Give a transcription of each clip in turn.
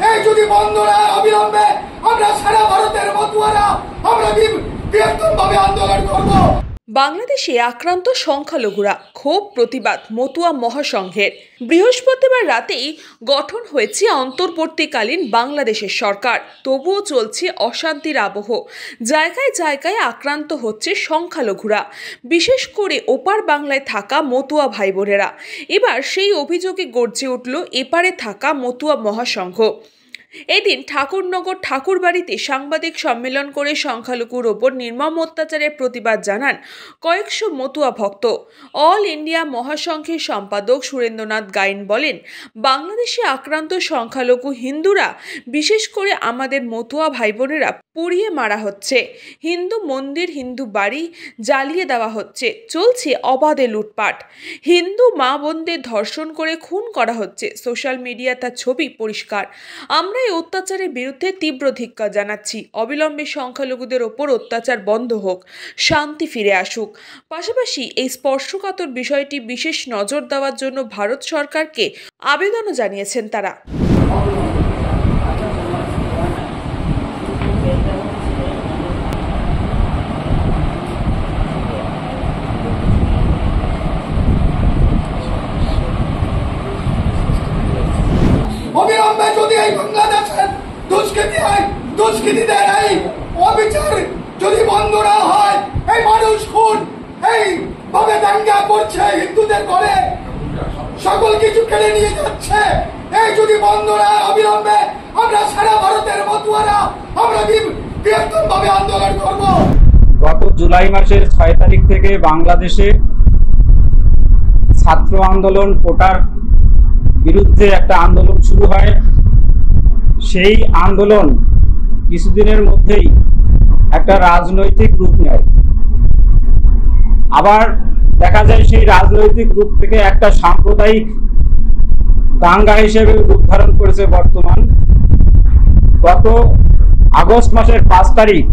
এই যদি বন্ধ না হয় অবিলম্বে আমরা সারা ভারতের মতুয়ারা আমরা বৃহত্তমভাবে আন্দোলন করব। বাংলাদেশে আক্রান্ত সংখ্যালঘুরা, ক্ষোভ প্রতিবাদ মতুয়া মহাসংঘের। বৃহস্পতিবার রাতেই গঠন হয়েছে অন্তর্বর্তীকালীন বাংলাদেশের সরকার, তবুও চলছে অশান্তির আবহ। জায়গায় জায়গায় আক্রান্ত হচ্ছে সংখ্যালঘুরা, বিশেষ করে ওপার বাংলায় থাকা মতুয়া ভাই বোনেরা। এবার সেই অভিযোগে গর্জে উঠল এপারে থাকা মতুয়া মহাসংঘ। এদিন ঠাকুরনগর ঠাকুরবাড়িতে সাংবাদিক সম্মেলন করে সংখ্যালঘুর ওপর নির্মম অত্যাচারের প্রতিবাদ জানান কয়েকশো মতুয়া ভক্ত। অল ইন্ডিয়া মহাসংঘের সম্পাদক সুরেন্দ্রনাথ গাইন বলেন, বাংলাদেশে আক্রান্ত সংখ্যালঘু হিন্দুরা, বিশেষ করে আমাদের মতুয়া ভাই বোনেরা পুড়িয়ে মারা হচ্ছে, হিন্দু মন্দির হিন্দু বাড়ি জ্বালিয়ে দেওয়া হচ্ছে, চলছে অবাধে লুটপাট, হিন্দু মা বোনদের ধর্ষণ করে খুন করা হচ্ছে। সোশ্যাল মিডিয়া তার ছবি পরিষ্কার। আমরা এই অত্যাচারের বিরুদ্ধে তীব্র ধিক্কার জানাচ্ছি। অবিলম্বে সংখ্যালঘুদের ওপর অত্যাচার বন্ধ হোক, শান্তি ফিরে আসুক। পাশাপাশি এই স্পর্শকাতর বিষয়টি বিশেষ নজর দেওয়ার জন্য ভারত সরকারকে আবেদনও জানিয়েছেন তারা। অবিলম্বে যদি এই বাংলাদেশের দুষ্কৃতীদের এই অবিচার যদি বন্ধ না হয়, এই মানুষ খুন এই ভাবে দাঙ্গা করছে, হিন্দুদের করে সকল কিছু কেড়ে নিয়ে যাচ্ছে, এই যদি বন্ধ না হয় অবিলম্বে আমরা সারা ভারতের মতুয়ারা আমরা বৃহত্তমভাবে আন্দোলন করব। গত জুলাই মাসের 6 তারিখ থেকে বাংলাদেশে ছাত্র আন্দোলন, কোটার বিরুদ্ধে একটা আন্দোলন শুরু হয়। সেই আন্দোলন কিছুদিনের মধ্যেই একটা রাজনৈতিক রূপ নেয়। আবার দেখা যায় সেই রাজনৈতিক রূপ থেকে একটা সাম্প্রদায়িক দাঙ্গা হিসেবে রূপ ধারণ করেছে বর্তমান। গত আগস্ট মাসের 5 তারিখ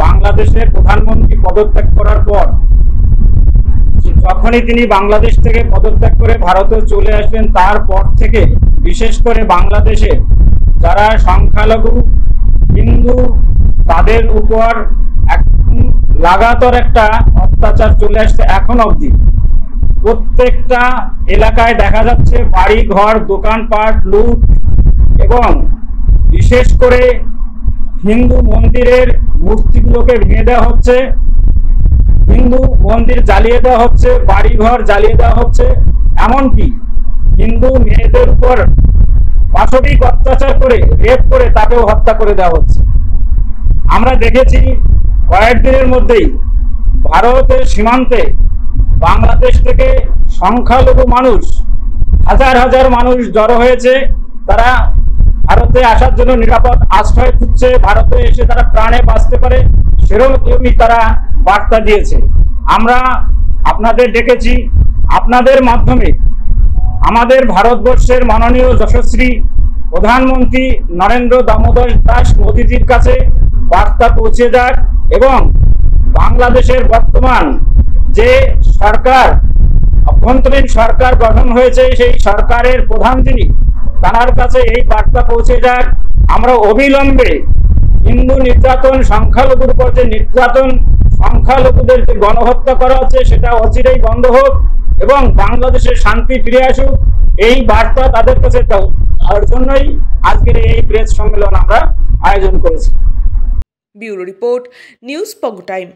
বাংলাদেশের প্রধানমন্ত্রী পদত্যাগ করার পর, যখনই তিনি বাংলাদেশ থেকে পদত্যাগ করে ভারতে চলে আসবেন, তারপর থেকে বিশেষ করে বাংলাদেশে যারা সংখ্যালঘু হিন্দু, তাদের উপর লাগাতার একটা অত্যাচার চলে আসছে এখন অবধি। প্রত্যেকটা এলাকায় দেখা যাচ্ছে বাড়ি ঘর দোকানপাট লুট, এবং বিশেষ করে হিন্দু মন্দিরের মূর্তিগুলোকে ভেঙে দেওয়া হচ্ছে, হিন্দু মন্দির জ্বালিয়ে দেওয়া হচ্ছে, বাড়িঘর জ্বালিয়ে দেওয়া হচ্ছে, এমনকি হিন্দু মেয়েদের উপর পাশবিক অত্যাচার করে রেপ করে তাকেও হত্যা করে দেওয়া হচ্ছে। আমরা দেখেছি কয়েকদিনের মধ্যেই ভারতের সীমান্তে বাংলাদেশ থেকে সংখ্যালঘু মানুষ, হাজার হাজার মানুষ জড়ো হয়েছে। তারা ভারতে আসার জন্য নিরাপদ আশ্রয় খুঁজছে, ভারতে এসে তারা প্রাণে বাঁচতে পারে সেরকমই তারা বার্তা দিয়েছে। আমরা আপনাদের ডেকেছি, আপনাদের মাধ্যমে আমাদের ভারতবর্ষের মাননীয় যশস্বী প্রধানমন্ত্রী নরেন্দ্র দামোদর দাস মোদীজির কাছে বার্তা পৌঁছে যাক, এবং বাংলাদেশের বর্তমান যে সরকার, অভ্যন্তরীণ সরকার গঠন হয়েছে, সেই সরকারের প্রধান যিনি, তার কাছে এই বার্তা পৌঁছে যাক। আমরা অবিলম্বে হিন্দু নির্যাতন, সংখ্যালঘুর উপর যে নির্যাতন, সংখ্যালঘুদের যে গণহত্যা করা হচ্ছে, সেটা অচিরেই বন্ধ হোক এবং বাংলাদেশের শান্তি ফিরে আসুক, এই বার্তা তাদের কাছে দাও। তার জন্যই আজকের এই প্রেস সম্মেলন আমরা আয়োজন করেছি। ব্যুরো রিপোর্ট, নিউজ পঙ্গু টাইম।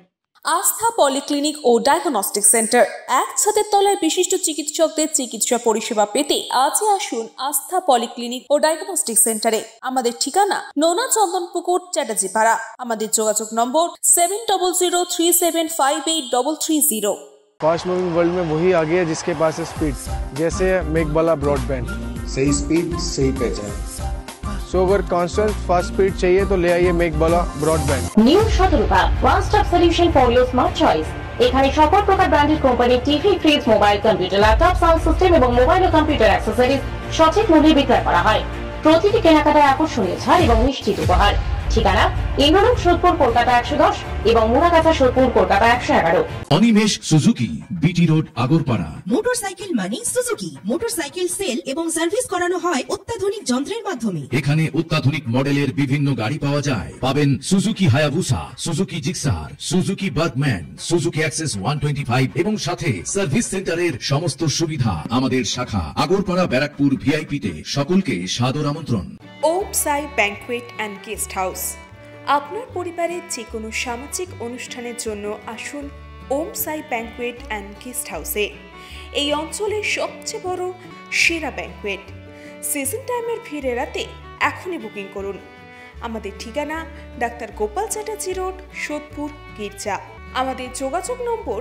আস্থা পলিক্লিনিক ও ডায়াগনস্টিক সেন্টার, এক ছাদের তলায় বিশিষ্ট চিকিৎসকদের চিকিৎসা পরিষেবা পেতে আজই আসুন আস্থা পলিক্লিনিক ও ডায়াগনস্টিক সেন্টারে। আমাদের ঠিকানা নোনা চন্দনপুকুর, চ্যাটার্জিপাড়া। আমাদের যোগাযোগ নম্বর 7003758330। फास्ट मूविंग वर्ल्ड में वही आगे है जिसके पास है स्पीड, जैसे मेघबाला ब्रॉडबैंड। सही स्पीड सही पहचान। सो अगर कांस्टेंट फास्ट स्पीड चाहिए तो ले आइए Meghbala broadband. New Shatarupa, one stop solution for your smart choice. এখানে সকল প্রকার ব্র্যান্ডেড কোম্পানির TV, fridge, mobile, computer, laptop, sound system এবং মোবাইল ও কম্পিউটার অ্যাক্সেসরিজ সঠিক মূল্যে বিক্রয় করা হয়। প্রতিটি কেনাকাটায় আকর্ষণীয় ছাড় এবং নিশ্চিত উপহার। ঠিকানা ইন্দ্রলোক সোদপুর কলকাতা 110 এবং Muragachha Sodepur Kolkata 111। Animesh Suzuki, BT road, Agarpara. Motorcycle মানে সুজুকি। মোটরসাইকেল সেল এবং সার্ভিস করানো হয় অত্যাধুনিক যন্ত্রের মাধ্যমে। এখানে অত্যাধুনিক মডেলের বিভিন্ন গাড়ি পাওয়া যায়। পাবেন Suzuki Hayabusa, Suzuki Gixxer, Suzuki Bergman, Suzuki access 125 এবং সাথে সার্ভিস সেন্টারের সমস্ত সুবিধা। আমাদের শাখা আগরপাড়া ব্যারাকপুর ভিআইপিতে। সকলকে সাদর আমন্ত্রণ। ওম সাই ব্যাংকুয়েট অ্যান্ড গেস্ট হাউস। আপনার পরিবারের যে কোনো সামাজিক অনুষ্ঠানের জন্য আসুন ওম সাই ব্যাংকুয়েট অ্যান্ড গেস্ট হাউসে। এই অঞ্চলের সবচেয়ে বড় সেরা ব্যাংকুয়েট। সিজন টাইমের ভিড় এড়াতে এখনই বুকিং করুন। আমাদের ঠিকানা ডাক্তার গোপাল চ্যাটার্জি রোড, সোদপুর, গির্জা। আমাদের যোগাযোগ নম্বর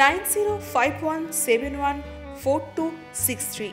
9051714263।